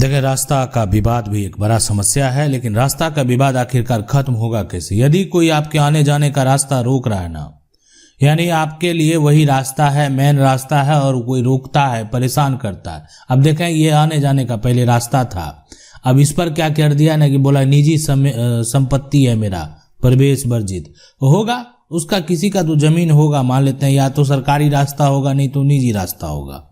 देखिए, रास्ता का विवाद भी एक बड़ा समस्या है, लेकिन रास्ता का विवाद आखिरकार खत्म होगा कैसे? यदि कोई आपके आने जाने का रास्ता रोक रहा है ना, यानी आपके लिए वही रास्ता है, मेन रास्ता है, और कोई रोकता है, परेशान करता है। अब देखें, ये आने जाने का पहले रास्ता था, अब इस पर क्या कर दिया ना कि बोला निजी संपत्ति है, मेरा प्रवेश वर्जित होगा। उसका किसी का तो जमीन होगा, मान लेते हैं, या तो सरकारी रास्ता होगा, नहीं तो निजी रास्ता होगा।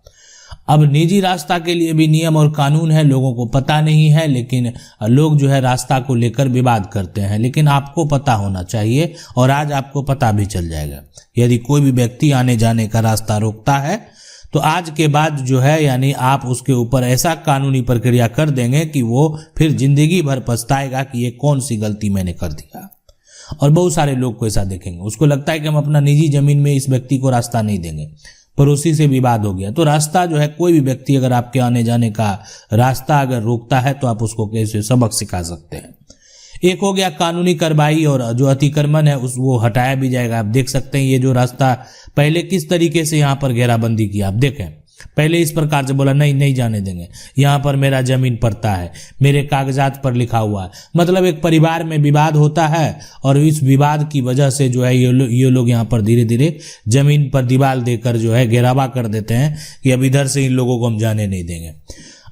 अब निजी रास्ता के लिए भी नियम और कानून है, लोगों को पता नहीं है, लेकिन लोग जो है रास्ता को लेकर विवाद करते हैं। लेकिन आपको पता होना चाहिए, और आज आपको पता भी चल जाएगा। यदि कोई भी व्यक्ति आने जाने का रास्ता रोकता है तो आज के बाद जो है, यानी आप उसके ऊपर ऐसा कानूनी प्रक्रिया कर देंगे कि वो फिर जिंदगी भर पछताएगा कि ये कौन सी गलती मैंने कर दिया। और बहुत सारे लोग को ऐसा देखेंगे, उसको लगता है कि हम अपना निजी जमीन में इस व्यक्ति को रास्ता नहीं देंगे, पड़ोसी से विवाद हो गया। तो रास्ता जो है, कोई भी व्यक्ति अगर आपके आने जाने का रास्ता अगर रोकता है तो आप उसको कैसे सबक सिखा सकते हैं। एक हो गया कानूनी कार्रवाई, और जो अतिक्रमण है वो हटाया भी जाएगा। आप देख सकते हैं ये जो रास्ता पहले किस तरीके से यहाँ पर घेराबंदी किया। आप देखें, पहले इस प्रकार से बोला नहीं जाने देंगे, यहाँ पर मेरा जमीन पड़ता है, मेरे कागजात पर लिखा हुआ है। मतलब एक परिवार में विवाद होता है, और इस विवाद की वजह से जो है ये लोग यहाँ पर धीरे धीरे जमीन पर दीवार देकर जो है घेरावा कर देते हैं कि अब इधर से इन लोगों को हम जाने नहीं देंगे।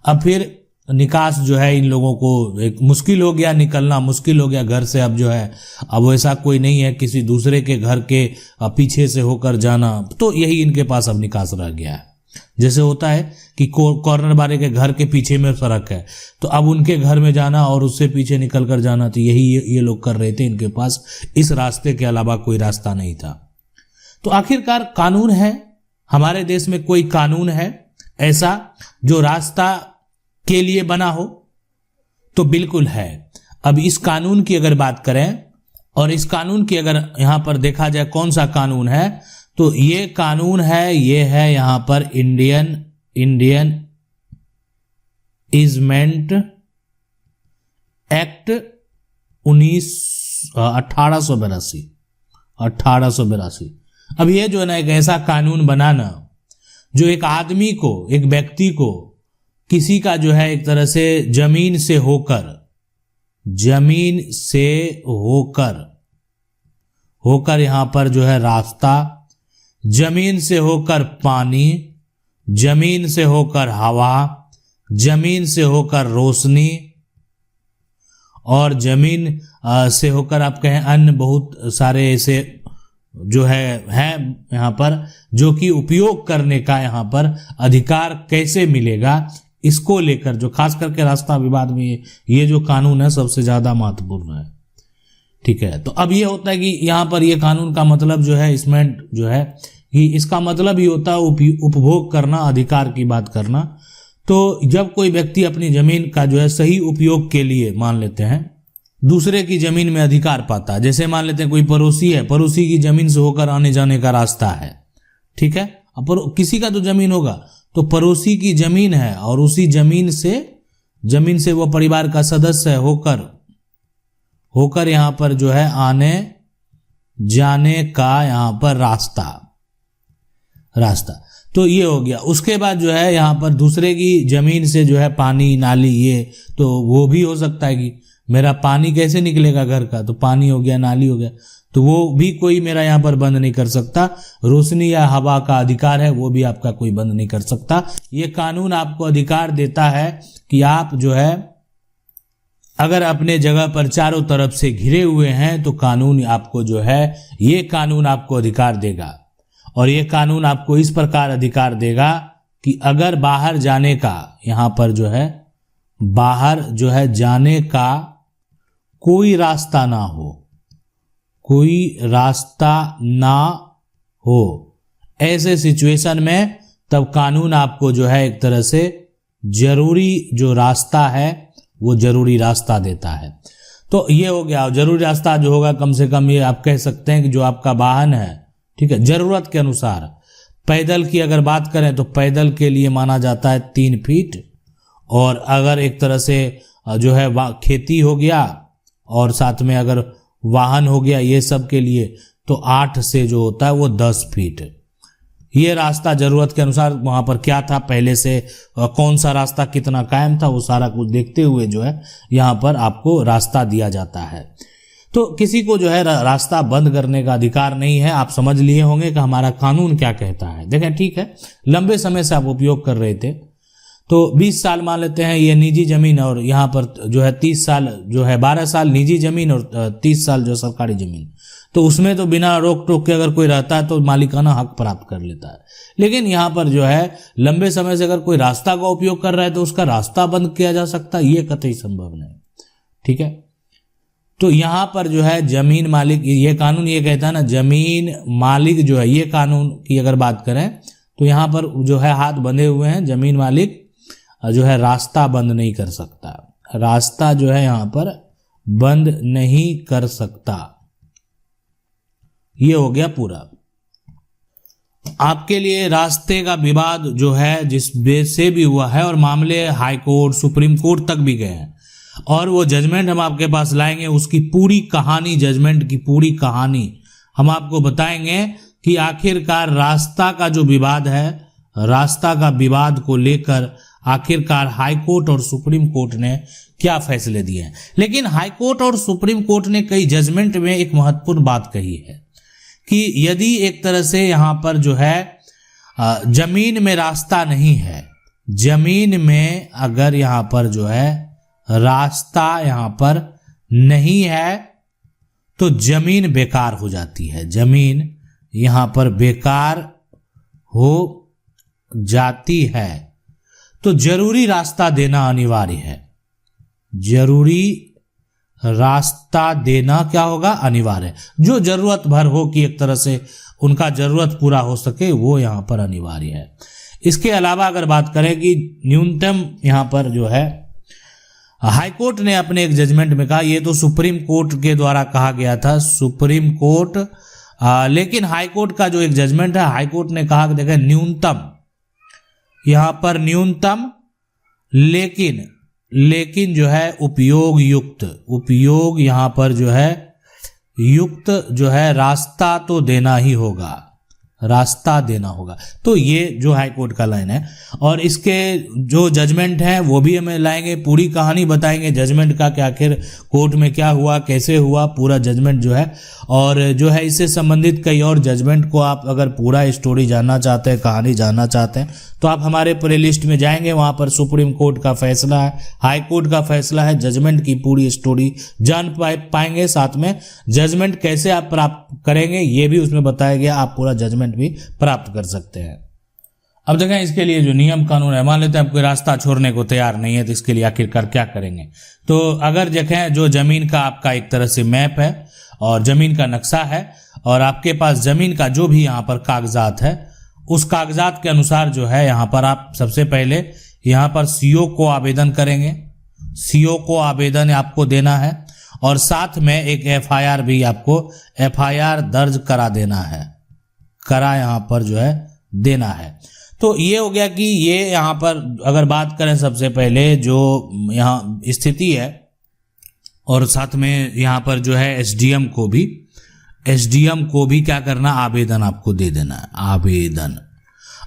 अब फिर निकास जो है, इन लोगों को एक मुश्किल हो गया, निकलना मुश्किल हो गया घर से। अब जो है, अब वैसा कोई नहीं है किसी दूसरे के घर के पीछे से होकर जाना, तो यही इनके पास अब निकास रह गया है। जैसे होता है कि कॉर्नर वाले के घर के पीछे में सड़क है, तो अब उनके घर में जाना और उससे पीछे निकल कर जाना, तो यही ये लोग कर रहे थे। इनके पास इस रास्ते के अलावा कोई रास्ता नहीं था। तो आखिरकार कानून है, हमारे देश में कोई कानून है ऐसा जो रास्ता के लिए बना हो? तो बिल्कुल है। अब इस कानून की अगर बात करें, और इस कानून की अगर यहां पर देखा जाए कौन सा कानून है, तो ये कानून है, ये है यहां पर इंडियन इजमेंट एक्ट 1882। अब ये जो है ना, एक ऐसा कानून बनाना जो एक आदमी को, एक व्यक्ति को, किसी का जो है एक तरह से जमीन से होकर यहां पर जो है रास्ता, जमीन से होकर पानी, जमीन से होकर हवा, जमीन से होकर रोशनी, और जमीन से होकर आप कहें अन्य बहुत सारे ऐसे जो है यहाँ पर, जो कि उपयोग करने का यहाँ पर अधिकार कैसे मिलेगा, इसको लेकर जो खास करके रास्ता विवाद में ये जो कानून है सबसे ज्यादा महत्वपूर्ण है। ठीक है, तो अब ये होता है कि यहाँ पर ये कानून का मतलब जो है, इसमें जो है कि इसका मतलब ही होता है उपभोग करना, अधिकार की बात करना। तो जब कोई व्यक्ति अपनी जमीन का जो है सही उपयोग के लिए, मान लेते हैं, दूसरे की जमीन में अधिकार पाता है, जैसे मान लेते हैं कोई पड़ोसी है, पड़ोसी की जमीन से होकर आने जाने का रास्ता है, ठीक है, अब किसी का तो जमीन होगा, तो पड़ोसी की जमीन है, और उसी जमीन से वो परिवार का सदस्य है होकर यहां पर जो है आने जाने का यहां पर रास्ता। तो ये हो गया। उसके बाद जो है यहां पर दूसरे की जमीन से जो है पानी, नाली, ये तो वो भी हो सकता है कि मेरा पानी कैसे निकलेगा घर का, तो पानी हो गया, नाली हो गया, तो वो भी कोई मेरा यहाँ पर बंद नहीं कर सकता। रोशनी या हवा का अधिकार है, वो भी आपका कोई बंद नहीं कर सकता। ये कानून आपको अधिकार देता है कि आप जो है अगर अपने जगह पर चारों तरफ से घिरे हुए हैं, तो कानून आपको जो है, ये कानून आपको अधिकार देगा। और ये कानून आपको इस प्रकार अधिकार देगा कि अगर बाहर जाने का, यहाँ पर जो है बाहर जो है जाने का कोई रास्ता ना हो, ऐसे सिचुएशन में तब कानून आपको जो है एक तरह से जरूरी जो रास्ता है, वो जरूरी रास्ता देता है। तो ये हो गया। जरूरी रास्ता जो होगा, कम से कम ये आप कह सकते हैं कि जो आपका वाहन है, ठीक है, जरूरत के अनुसार। पैदल की अगर बात करें तो पैदल के लिए माना जाता है 3 फीट, और अगर एक तरह से जो है खेती हो गया और साथ में अगर वाहन हो गया, ये सब के लिए तो 8 से जो होता है वो 10 फीट। ये रास्ता जरूरत के अनुसार वहां पर क्या था पहले से, कौन सा रास्ता कितना कायम था, वो सारा कुछ देखते हुए जो है यहाँ पर आपको रास्ता दिया जाता है। तो किसी को जो है रास्ता बंद करने का अधिकार नहीं है। आप समझ लिए होंगे कि हमारा कानून क्या कहता है। देखें, ठीक है, लंबे समय से आप उपयोग कर रहे थे तो 20 साल मान लेते हैं ये निजी जमीन, और यहाँ पर जो है 30 साल जो है 12 साल निजी जमीन और 30 साल जो सरकारी जमीन, तो उसमें तो बिना रोक टोक के अगर कोई रहता है तो मालिकाना हक प्राप्त कर लेता है। लेकिन यहाँ पर जो है लंबे समय से अगर कोई रास्ता का उपयोग कर रहा है तो उसका रास्ता बंद किया जा सकता है, ये कतई संभव नहीं। ठीक है, तो यहाँ पर जो है जमीन मालिक, ये कानून ये कहता है ना, जमीन मालिक जो है, ये कानून की अगर बात करें तो यहाँ पर जो है हाथ बंधे हुए हैं, जमीन मालिक जो है रास्ता बंद नहीं कर सकता, रास्ता जो है यहाँ पर बंद नहीं कर सकता। ये हो गया पूरा। आपके लिए रास्ते का विवाद जो है जिस बेस से भी हुआ है, और मामले हाई कोर्ट सुप्रीम कोर्ट तक भी गए हैं, और वो जजमेंट हम आपके पास लाएंगे, उसकी पूरी कहानी, जजमेंट की पूरी कहानी हम आपको बताएंगे कि आखिरकार रास्ता का जो विवाद है, रास्ता का विवाद को लेकर आखिरकार हाई कोर्ट और सुप्रीम कोर्ट ने क्या फैसले दिए हैं। लेकिन हाई कोर्ट और सुप्रीम कोर्ट ने कई जजमेंट में एक महत्वपूर्ण बात कही है कि यदि एक तरह से यहाँ पर जो है जमीन में रास्ता नहीं है, जमीन में अगर यहाँ पर जो है रास्ता यहाँ पर नहीं है तो जमीन बेकार हो जाती है, जमीन यहाँ पर बेकार हो जाती है, तो जरूरी रास्ता देना अनिवार्य है। जरूरी रास्ता देना क्या होगा, अनिवार्य, जो जरूरत भर हो कि एक तरह से उनका जरूरत पूरा हो सके, वो यहाँ पर अनिवार्य है। इसके अलावा अगर बात करें कि न्यूनतम यहाँ पर जो है हाई कोर्ट ने अपने एक जजमेंट में कहा, ये तो सुप्रीम कोर्ट के द्वारा कहा गया था, सुप्रीम कोर्ट, लेकिन हाई कोर्ट का जो एक जजमेंट है, हाई कोर्ट ने कहा कि देखें न्यूनतम, यहाँ पर न्यूनतम, लेकिन जो है उपयोग युक्त, उपयोग यहाँ पर जो है युक्त जो है रास्ता तो देना ही होगा, रास्ता देना होगा। तो ये जो हाई कोर्ट का लाइन है, और इसके जो जजमेंट है वो भी हमें लाएंगे, पूरी कहानी बताएंगे जजमेंट का कि आखिर कोर्ट में क्या हुआ, कैसे हुआ, पूरा जजमेंट जो है, और जो है इससे संबंधित कई और जजमेंट को आप अगर पूरा स्टोरी जानना चाहते हैं, कहानी जानना चाहते हैं, तो आप हमारे प्ले लिस्ट में जाएंगे, वहां पर सुप्रीम कोर्ट का फैसला है, हाई कोर्ट का फैसला है, जजमेंट की पूरी स्टोरी जान पाएंगे। साथ में जजमेंट कैसे आप प्राप्त करेंगे ये भी उसमें बताया गया, आप पूरा जजमेंट भी प्राप्त कर सकते हैं। अब देखें इसके लिए जो नियम कानून है, मान लेते हैं आप कोई रास्ता छोड़ने को तैयार नहीं है, तो इसके लिए आखिरकार क्या करेंगे। तो अगर देखें जो जमीन का आपका एक तरह से मैप है और जमीन का नक्शा है, और आपके पास जमीन का जो भी यहाँ पर कागजात है, उस कागजात के अनुसार जो है यहाँ पर आप सबसे पहले यहाँ पर सीओ को आवेदन करेंगे, सीओ को आवेदन आपको देना है, और साथ में एक एफआईआर भी आपको एफआईआर दर्ज करा देना है, करा यहाँ पर जो है देना है। तो ये हो गया कि ये यहाँ पर अगर बात करें सबसे पहले जो यहाँ स्थिति है, और साथ में यहाँ पर जो है एसडीएम को भी क्या करना, आवेदन आपको दे देना है, आवेदन।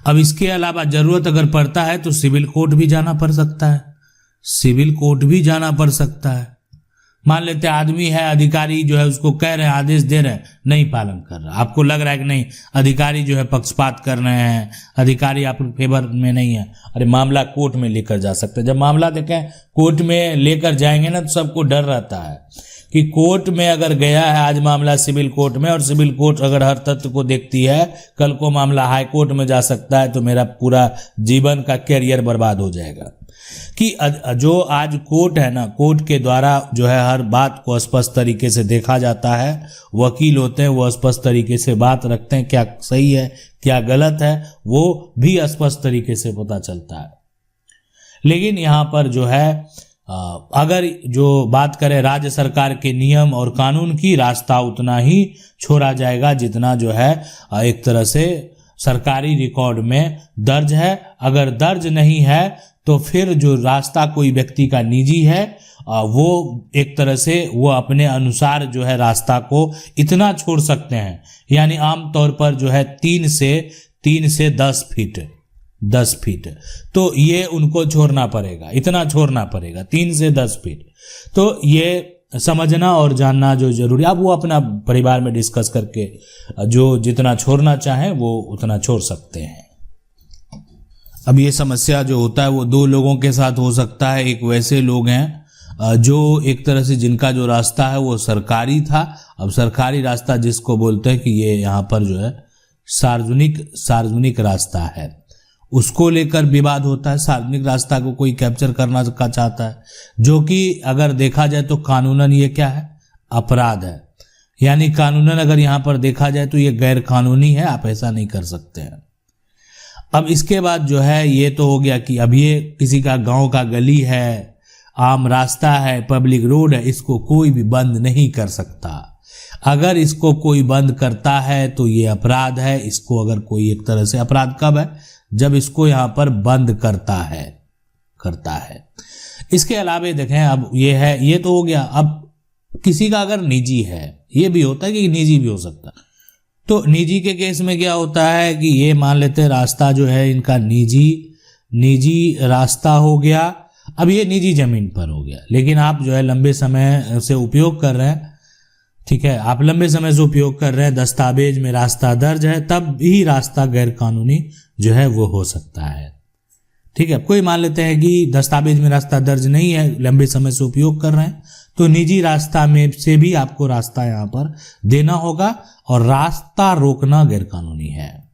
अब इसके अलावा जरूरत अगर पड़ता है तो सिविल कोर्ट भी जाना पड़ सकता है, सिविल कोर्ट भी जाना पड़ सकता है। मान लेते आदमी है, अधिकारी जो है उसको कह रहे हैं, आदेश दे रहे हैं, नहीं पालन कर रहा, आपको लग रहा है कि नहीं अधिकारी जो है पक्षपात कर रहे हैं, अधिकारी आपके फेवर में नहीं है, अरे मामला कोर्ट में लेकर जा सकते हैं। जब मामला देखें कोर्ट में लेकर जाएंगे ना, तो सबको डर रहता है कि कोर्ट में अगर गया है आज मामला सिविल कोर्ट में, और सिविल कोर्ट अगर हर तथ्य को देखती है, कल को मामला हाई कोर्ट में जा सकता है, तो मेरा पूरा जीवन का कैरियर बर्बाद हो जाएगा। कि जो आज कोर्ट है ना, कोर्ट के द्वारा जो है हर बात को स्पष्ट तरीके से देखा जाता है, वकील होते हैं वो स्पष्ट तरीके से बात रखते हैं, क्या सही है क्या गलत है वो भी स्पष्ट तरीके से पता चलता है। लेकिन यहाँ पर जो है अगर जो बात करें राज्य सरकार के नियम और कानून की, रास्ता उतना ही छोड़ा जाएगा जितना जो है एक तरह से सरकारी रिकॉर्ड में दर्ज है। अगर दर्ज नहीं है तो फिर जो रास्ता कोई व्यक्ति का निजी है वो एक तरह से वो अपने अनुसार जो है रास्ता को इतना छोड़ सकते हैं, यानी आमतौर पर जो है 3 से 3 से 10 फीट, 10 फीट, तो ये उनको छोड़ना पड़ेगा, इतना छोड़ना पड़ेगा 3 से 10 फीट। तो ये समझना और जानना जो जरूरी, आप वो अपना परिवार में डिस्कस करके जो जितना छोड़ना चाहें वो उतना छोड़ सकते हैं। अब ये समस्या जो होता है वो 2 लोगों के साथ हो सकता है। एक वैसे लोग हैं जो एक तरह से जिनका जो रास्ता है वो सरकारी था, अब सरकारी रास्ता जिसको बोलते हैं कि ये यहाँ पर जो है सार्वजनिक रास्ता है, उसको लेकर विवाद होता है। सार्वजनिक रास्ता को कोई कैप्चर करना का चाहता है, जो कि अगर देखा जाए तो कानूनन ये क्या है, अपराध है। यानी कानूनन अगर यहाँ पर देखा जाए तो ये गैर कानूनी है, आप ऐसा नहीं कर सकते हैं। अब इसके बाद जो है ये तो हो गया कि अब ये किसी का गांव का गली है, आम रास्ता है, पब्लिक रोड है, इसको कोई भी बंद नहीं कर सकता। अगर इसको कोई बंद करता है तो ये अपराध है। इसको अगर कोई एक तरह से अपराध कब है, जब इसको यहाँ पर बंद करता है। इसके अलावा देखें, अब ये है, ये तो हो गया। अब किसी का अगर निजी है, ये भी होता है कि निजी भी हो सकता है, तो निजी के केस में क्या होता है कि ये मान लेते हैं रास्ता जो है इनका निजी रास्ता हो गया। अब ये निजी जमीन पर हो गया, लेकिन आप जो है लंबे समय से उपयोग कर रहे हैं, ठीक है, आप लंबे समय से उपयोग कर रहे हैं, दस्तावेज में रास्ता दर्ज है, तब ही रास्ता गैर कानूनी जो है वो हो सकता है। ठीक है, कोई मान लेते हैं कि दस्तावेज में रास्ता दर्ज नहीं है, लंबे समय से उपयोग कर रहे हैं, तो निजी रास्ता में से भी आपको रास्ता यहाँ पर देना होगा। और रास्ता रोकना गैर कानूनी है,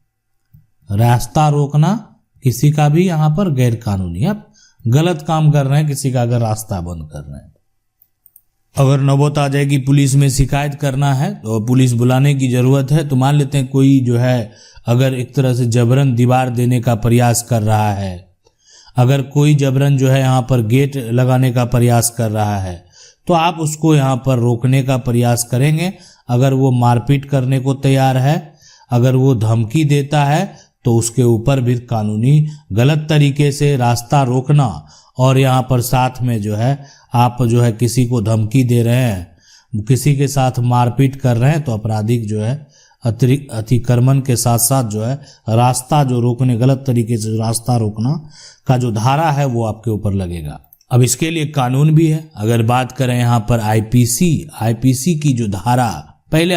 रास्ता रोकना किसी का भी यहाँ पर गैर कानूनी है। आप गलत काम कर रहे हैं, किसी का अगर रास्ता बंद कर रहे हैं। अगर नौबत आ जाए कि पुलिस में शिकायत करना है तो पुलिस बुलाने की जरूरत है, तो मान लेते हैं कोई जो है अगर एक तरह से जबरन दीवार देने का प्रयास कर रहा है, अगर कोई जबरन जो है यहाँ पर गेट लगाने का प्रयास कर रहा है, तो आप उसको यहाँ पर रोकने का प्रयास करेंगे। अगर वो मारपीट करने को तैयार है, अगर वो धमकी देता है, तो उसके ऊपर भी कानूनी गलत तरीके से रास्ता रोकना, और यहाँ पर साथ में जो है आप जो है किसी को धमकी दे रहे हैं, किसी के साथ मारपीट कर रहे हैं, तो आपराधिक जो है अतिक्रमण के साथ साथ जो है रास्ता जो रोकने, गलत तरीके से रास्ता रोकना का जो धारा है वो आपके ऊपर लगेगा। अब इसके लिए कानून भी है। अगर बात करें यहाँ पर आईपीसी की जो धारा, पहले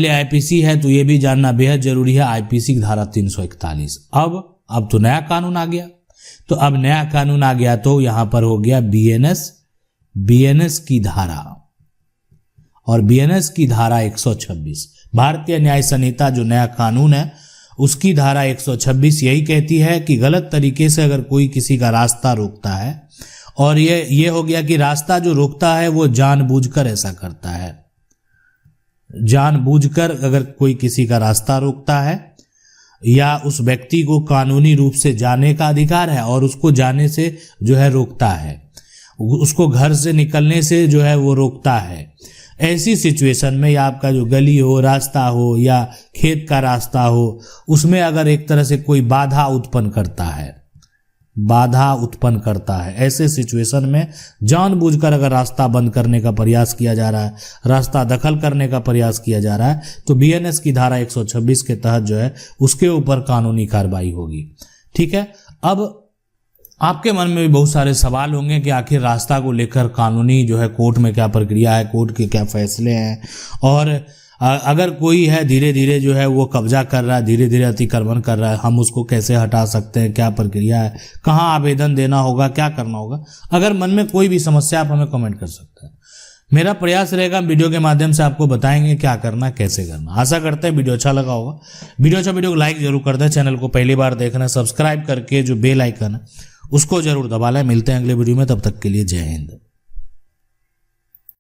आईपीसी है, तो ये भी जानना बेहद जरूरी है। आईपीसी की धारा 341। अब तो नया कानून आ गया, तो अब नया कानून आ गया तो यहाँ पर हो गया बीएनएस की धारा, और बीएनएस की धारा 126, भारतीय न्याय संहिता जो नया कानून है उसकी धारा 126 यही कहती है कि गलत तरीके से अगर कोई किसी का रास्ता रोकता है, और ये हो गया कि रास्ता जो रोकता है वो जानबूझकर ऐसा करता है, जानबूझकर अगर कोई किसी का रास्ता रोकता है, या उस व्यक्ति को कानूनी रूप से जाने का अधिकार है और उसको जाने से जो है रोकता है, उसको घर से निकलने से जो है वो रोकता है, ऐसी सिचुएशन में, या आपका जो गली हो, रास्ता हो, या खेत का रास्ता हो, उसमें अगर एक तरह से कोई बाधा उत्पन्न करता है, ऐसे सिचुएशन में जानबूझकर अगर रास्ता बंद करने का प्रयास किया जा रहा है, रास्ता दखल करने का प्रयास किया जा रहा है, तो बीएनएस की धारा 126 के तहत जो है उसके ऊपर कानूनी कार्रवाई होगी। ठीक है, अब आपके मन में भी बहुत सारे सवाल होंगे कि आखिर रास्ता को लेकर कानूनी जो है कोर्ट में क्या प्रक्रिया है, कोर्ट के क्या फैसले हैं, और अगर कोई है धीरे धीरे जो है वो कब्जा कर रहा है, धीरे धीरे अतिक्रमण कर रहा है, हम उसको कैसे हटा सकते हैं, क्या प्रक्रिया है, कहाँ आवेदन देना होगा, क्या करना होगा। अगर मन में कोई भी समस्या आप हमें कमेंट कर सकते हैं। मेरा प्रयास रहेगा वीडियो के माध्यम से आपको बताएंगे क्या करना, कैसे करना। आशा करते हैं वीडियो अच्छा लगा होगा। वीडियो को लाइक जरूर कर दें, चैनल को पहली बार देखना सब्सक्राइब करके जो बेल आइकन है उसको जरूर दबा लें। मिलते हैं अगले वीडियो में, तब तक के लिए जय हिंद।